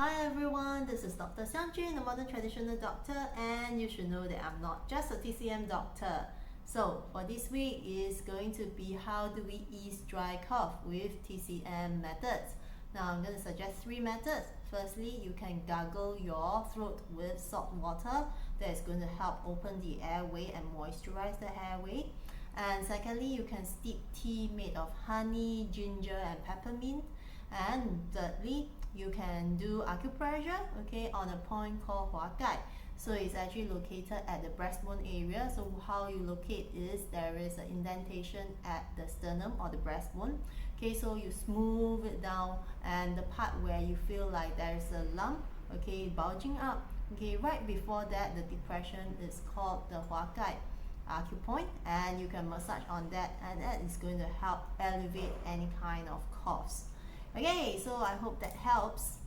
Hi everyone, this is Dr. Xiang Jun, a modern traditional doctor, and you should know that I'm not just a TCM doctor. So for this week is going to be how do we ease dry cough with TCM methods. Now I'm going to suggest 3 methods. Firstly, you can gargle your throat with salt water. That is going to help open the airway and moisturize the airway. And secondly, you can steep tea made of honey, ginger and peppermint. And thirdly, you can do acupressure, on a point called Hua Gai. So it's actually located at the breastbone area. So how you locate is there is an indentation at the sternum or the breastbone. So you smooth it down, and the part where you feel like there is a lump, bulging up, right before that, the depression is called the Hua Gai acupoint, and you can massage on that, and that is going to help alleviate any kind of coughs. So I hope that helps.